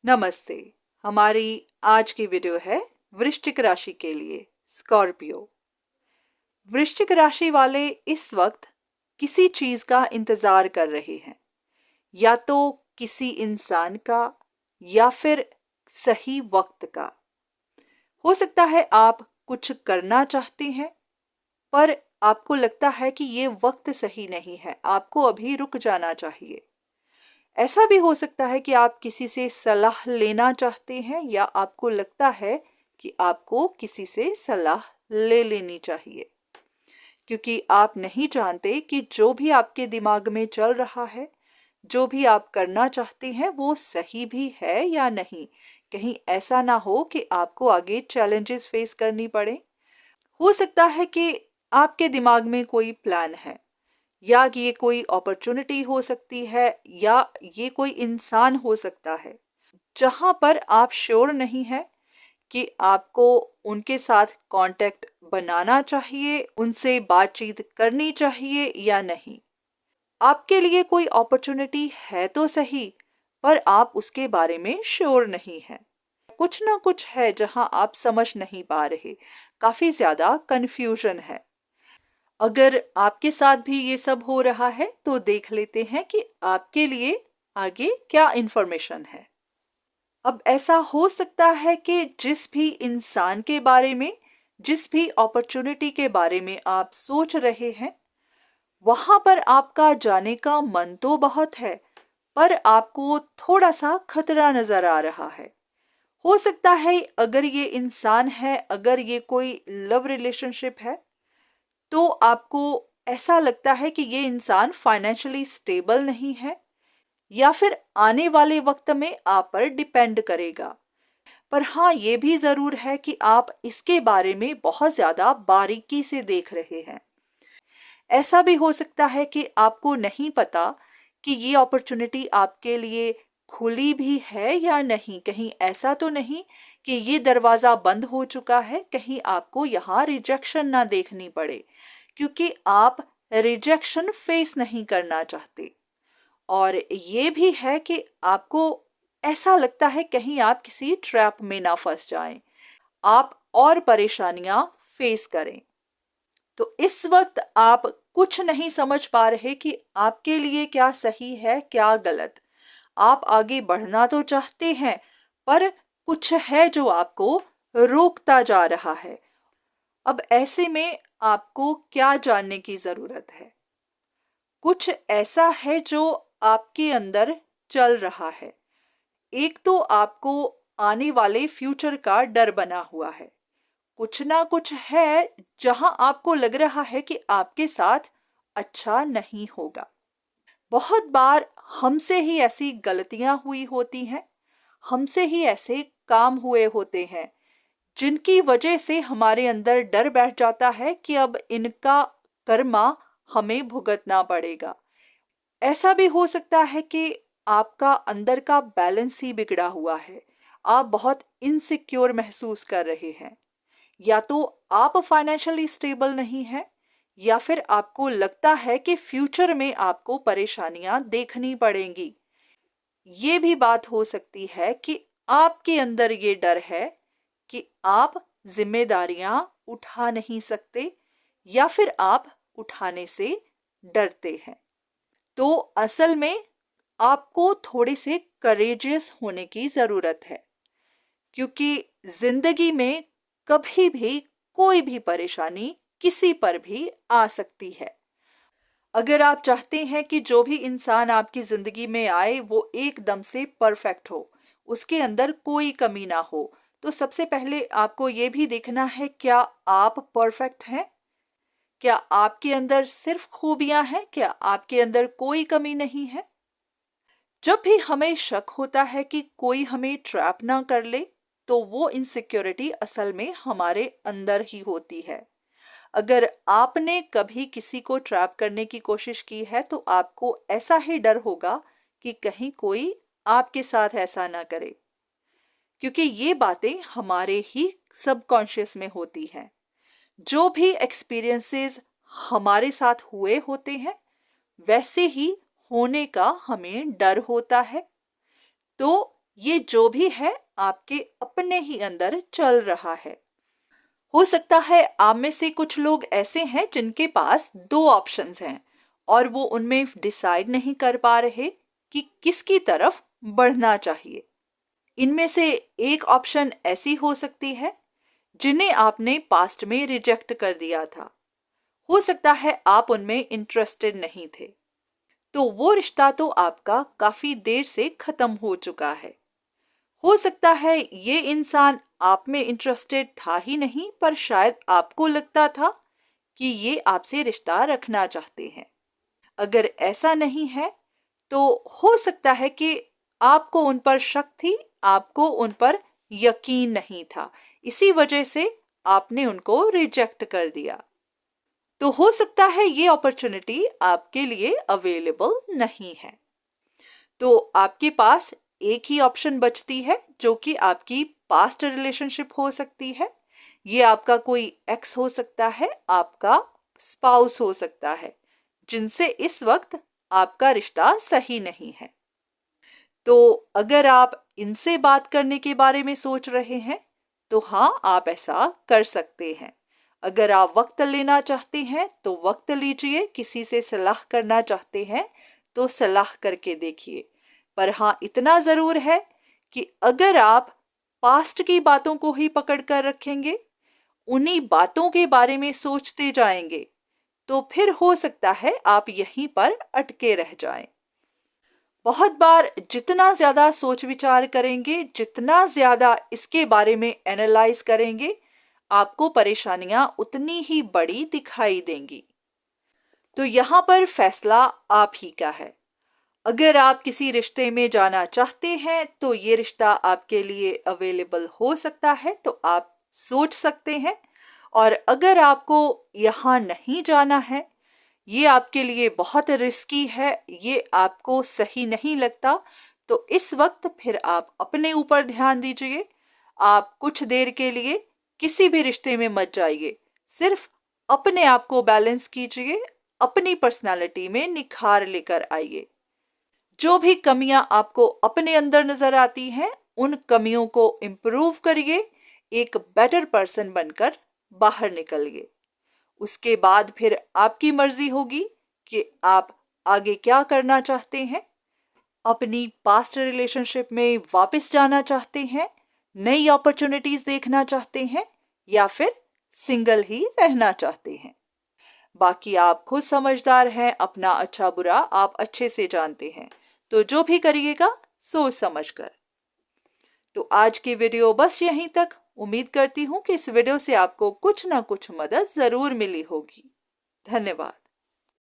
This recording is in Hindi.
नमस्ते। हमारी आज की वीडियो है वृश्चिक राशि के लिए, स्कॉर्पियो। वृश्चिक राशि वाले इस वक्त किसी चीज का इंतजार कर रहे हैं, या तो किसी इंसान का या फिर सही वक्त का। हो सकता है आप कुछ करना चाहते हैं, पर आपको लगता है कि ये वक्त सही नहीं है, आपको अभी रुक जाना चाहिए। ऐसा भी हो सकता है कि आप किसी से सलाह लेना चाहते हैं, या आपको लगता है कि आपको किसी से सलाह ले लेनी चाहिए, क्योंकि आप नहीं जानते कि जो भी आपके दिमाग में चल रहा है, जो भी आप करना चाहते हैं, वो सही भी है या नहीं। कहीं ऐसा ना हो कि आपको आगे चैलेंजेस फेस करनी पड़े। हो सकता है कि आपके दिमाग में कोई प्लान है, या कि ये कोई अपॉर्चुनिटी हो सकती है, या ये कोई इंसान हो सकता है जहां पर आप श्योर नहीं है कि आपको उनके साथ कांटेक्ट बनाना चाहिए, उनसे बातचीत करनी चाहिए या नहीं। आपके लिए कोई अपॉर्चुनिटी है तो सही, पर आप उसके बारे में श्योर नहीं है। कुछ ना कुछ है जहां आप समझ नहीं पा रहे, काफी ज्यादा कंफ्यूजन है। अगर आपके साथ भी ये सब हो रहा है तो देख लेते हैं कि आपके लिए आगे क्या इंफॉर्मेशन है। अब ऐसा हो सकता है कि जिस भी इंसान के बारे में, जिस भी अपॉर्चुनिटी के बारे में आप सोच रहे हैं, वहां पर आपका जाने का मन तो बहुत है, पर आपको थोड़ा सा खतरा नजर आ रहा है। हो सकता है अगर ये इंसान है, अगर ये कोई लव रिलेशनशिप है, तो आपको ऐसा लगता है कि ये इंसान फाइनेंशियली स्टेबल नहीं है, या फिर आने वाले वक्त में आप पर डिपेंड करेगा। पर हाँ, ये भी जरूर है कि आप इसके बारे में बहुत ज्यादा बारीकी से देख रहे हैं। ऐसा भी हो सकता है कि आपको नहीं पता कि ये अपॉर्चुनिटी आपके लिए खुली भी है या नहीं। कहीं ऐसा तो नहीं कि ये दरवाजा बंद हो चुका है, कहीं आपको यहाँ रिजेक्शन ना देखनी पड़े, क्योंकि आप रिजेक्शन फेस नहीं करना चाहते। और ये भी है कि आपको ऐसा लगता है कहीं आप किसी ट्रैप में ना फंस जाएं, आप और परेशानियां फेस करें। तो इस वक्त आप कुछ नहीं समझ पा रहे कि आपके लिए क्या सही है, क्या गलत। आप आगे बढ़ना तो चाहते हैं, पर कुछ है जो आपको रोकता जा रहा है। अब ऐसे में आपको क्या जानने की जरूरत है? कुछ ऐसा है जो आपके अंदर चल रहा है। एक तो आपको आने वाले फ्यूचर का डर बना हुआ है। कुछ ना कुछ है जहां आपको लग रहा है कि आपके साथ अच्छा नहीं होगा। बहुत बार हमसे ही ऐसी गलतियां हुई होती हैं, हमसे ही ऐसे काम हुए होते हैं, जिनकी वजह से हमारे अंदर डर बैठ जाता है कि अब इनका कर्मा हमें भुगतना पड़ेगा। ऐसा भी हो सकता है कि आपका अंदर का बैलेंस ही बिगड़ा हुआ है, आप बहुत इनसिक्योर महसूस कर रहे हैं, या तो आप फाइनेंशियली स्टेबल नहीं हैं, या फिर आपको लगता है कि फ्यूचर में आपको परेशानियां देखनी पड़ेंगी। ये भी बात हो सकती है कि आपके अंदर ये डर है कि आप जिम्मेदारियां उठा नहीं सकते, या फिर आप उठाने से डरते हैं। तो असल में आपको थोड़े से करेजियस होने की जरूरत है, क्योंकि जिंदगी में कभी भी कोई भी परेशानी किसी पर भी आ सकती है। अगर आप चाहते हैं कि जो भी इंसान आपकी जिंदगी में आए वो एकदम से परफेक्ट हो, उसके अंदर कोई कमी ना हो, तो सबसे पहले आपको ये भी देखना है, क्या आप परफेक्ट हैं? क्या आपके अंदर सिर्फ खूबियां हैं? क्या आपके अंदर कोई कमी नहीं है? जब भी हमें शक होता है कि कोई हमें ट्रैप ना कर ले, तो वो इनसिक्योरिटी असल में हमारे अंदर ही होती है। अगर आपने कभी किसी को ट्रैप करने की कोशिश की है, तो आपको ऐसा ही डर होगा कि कहीं कोई आपके साथ ऐसा ना करे, क्योंकि ये बातें हमारे ही सबकॉन्शियस में होती हैं। जो भी एक्सपीरियंसेस हमारे साथ हुए होते हैं, वैसे ही होने का हमें डर होता है। तो ये जो भी है आपके अपने ही अंदर चल रहा है। हो सकता है आप में से कुछ लोग ऐसे हैं जिनके पास दो ऑप्शंस हैं और वो उनमें डिसाइड नहीं कर पा रहे कि किसकी तरफ बढ़ना चाहिए। इनमें से एक ऑप्शन ऐसी हो सकती है जिन्हें आपने पास्ट में रिजेक्ट कर दिया था। हो सकता है आप उनमें इंटरेस्टेड नहीं थे, तो वो रिश्ता तो आपका काफी देर से खत्म हो चुका है। हो सकता है ये इंसान आप में इंटरेस्टेड था ही नहीं, पर शायद आपको लगता था कि ये आपसे रिश्ता रखना चाहते हैं। अगर ऐसा नहीं है तो हो सकता है कि आपको उन पर शक थी, आपको उन पर यकीन नहीं था, इसी वजह से आपने उनको रिजेक्ट कर दिया। तो हो सकता है ये अपॉर्चुनिटी आपके लिए अवेलेबल नहीं है। तो आपके पास एक ही ऑप्शन बचती है जो कि आपकी पास्ट रिलेशनशिप हो सकती है। ये आपका कोई एक्स हो सकता है, आपका स्पाउस हो सकता है, जिनसे इस वक्त आपका रिश्ता सही नहीं है। तो अगर आप इनसे बात करने के बारे में सोच रहे हैं तो हाँ, आप ऐसा कर सकते हैं। अगर आप वक्त लेना चाहते हैं तो वक्त लीजिए, किसी से सलाह करना चाहते हैं तो सलाह करके देखिए। पर हाँ, इतना ज़रूर है कि अगर आप पास्ट की बातों को ही पकड़ कर रखेंगे, उन्हीं बातों के बारे में सोचते जाएंगे, तो फिर हो सकता है आप यहीं पर अटके रह जाएं। बहुत बार जितना ज़्यादा सोच विचार करेंगे, जितना ज़्यादा इसके बारे में एनालाइज करेंगे, आपको परेशानियां उतनी ही बड़ी दिखाई देंगी। तो यहाँ पर फैसला आप ही का है। अगर आप किसी रिश्ते में जाना चाहते हैं तो ये रिश्ता आपके लिए अवेलेबल हो सकता है, तो आप सोच सकते हैं। और अगर आपको यहाँ नहीं जाना है, ये आपके लिए बहुत रिस्की है, ये आपको सही नहीं लगता, तो इस वक्त फिर आप अपने ऊपर ध्यान दीजिए। आप कुछ देर के लिए किसी भी रिश्ते में मत जाइए, सिर्फ अपने आप को बैलेंस कीजिए, अपनी पर्सनालिटी में निखार लेकर आइए। जो भी कमियां आपको अपने अंदर नजर आती हैं, उन कमियों को इम्प्रूव करिए, एक बेटर पर्सन बनकर बाहर निकलिए। उसके बाद फिर आपकी मर्जी होगी कि आप आगे क्या करना चाहते हैं। अपनी पास्ट रिलेशनशिप में वापस जाना चाहते हैं, नई अपॉर्चुनिटीज देखना चाहते हैं, या फिर सिंगल ही रहना चाहते हैं। बाकी आप खुद समझदार हैं, अपना अच्छा बुरा आप अच्छे से जानते हैं, तो जो भी करिएगा सोच समझकर। तो आज की वीडियो बस यहीं तक। उम्मीद करती हूँ कि इस वीडियो से आपको कुछ ना कुछ मदद जरूर मिली होगी। धन्यवाद।